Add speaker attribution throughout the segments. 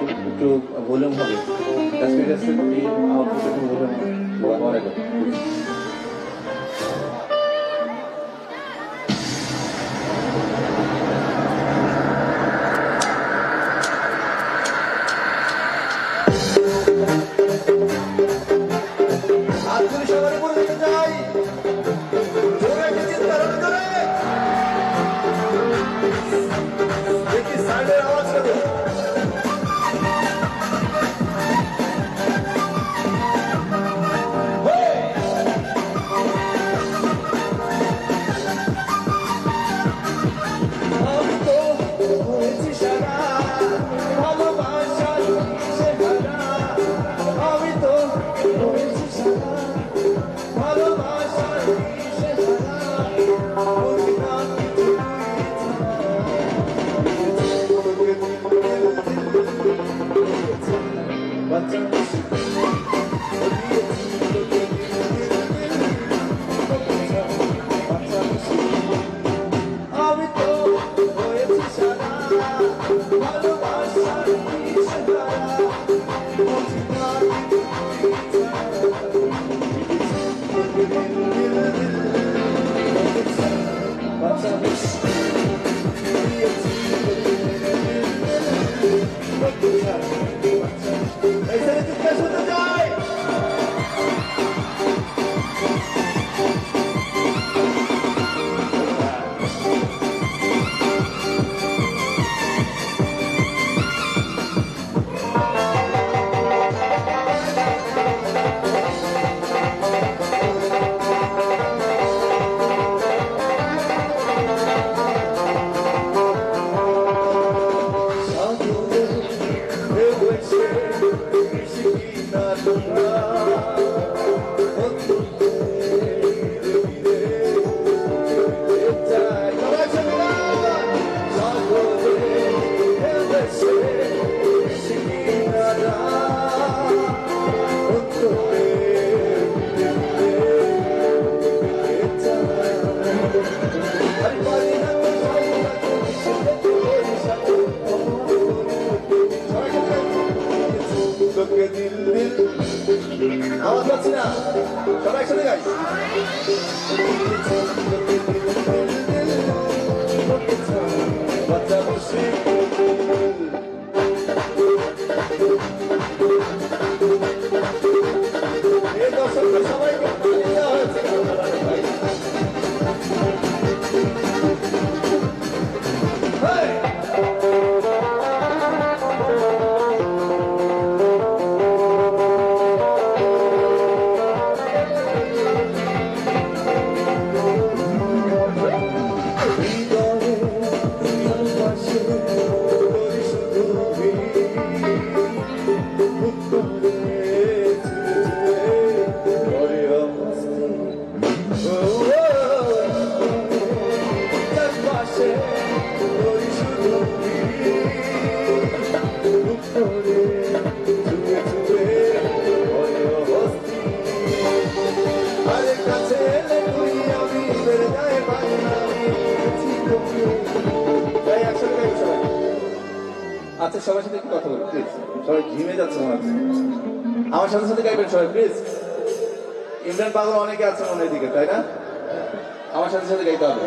Speaker 1: একটু ভলিউম হবে speaker output একটু ভলিউম হবে আওয়াজ পাচ্ছি না সবাই একসাথে গাই বাচ্চা বসে এই দর্শকদের সবাইকে দেওয়া হয়েছে আচ্ছা সবার সাথে একটু কথা বলি প্লিজ সবাই ঘিমে যাচ্ছে মনে হচ্ছে আমার সাথে সাথে গাইবেন সবাই প্লিজ ইমরান পাগল অনেকে আছে মনে দিকে তাই না আমার সাথে সাথে গাইতে হবে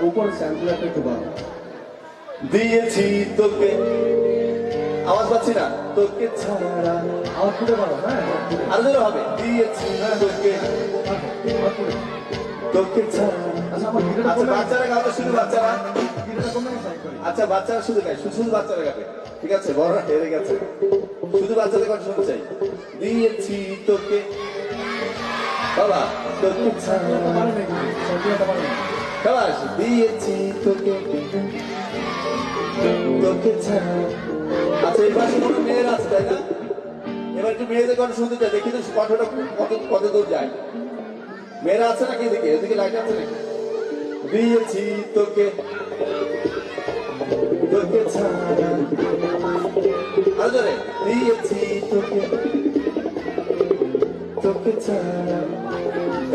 Speaker 1: উপর স্যাম্পল একটা একটু বাড়ো দিয়েছি তোকে আওয়াজ পাচ্ছি না তোকে ছাড়া আওয়াজ খুঁজে পারো হ্যাঁ আরো জোরে হবে দিয়েছি তোকে তোকে ছাড়া আচ্ছা বাচ্চারা গাবে শুধু বাচ্চারা আচ্ছা বাচ্চারা শুধু গায় শুধু বাচ্চারা গাবে ঠিক আছে বড়রা হেরে গেছে শুধু বাচ্চাদের কথা শুনতে চাই দিয়েছি তোকে বাবা তোকে ছাড়া দিয়েছি তোকে তোকে ছাড়া আচ্ছা এই পাশে কোনো মেয়ের আছে তাই না এবার একটু মেয়েদের কথা শুনতে চাই দেখি তো কণ্ঠটা কত দূর যায় মেয়েরা আছে নাকি এদিকে এদিকে লাইট আছে নাকি দিয়েছি তোকে তোকে ছাড়া আরো জোরে দিয়েছি তোকে তোকে ছাড়া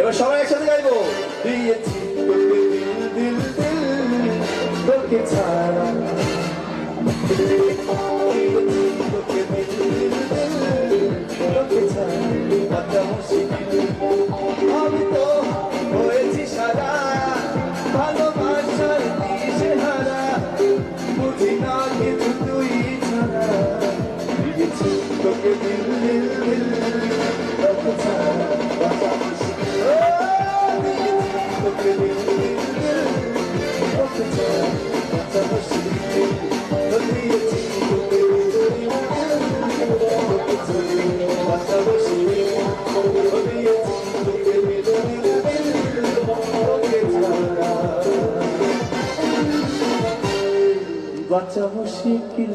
Speaker 1: এবার সবাই একসাথে গাইবো দিয়েছি তোকে দিল দিল দিল তোকে ছাড়া দিয়েছি তোকে বাঁচা মুশকিল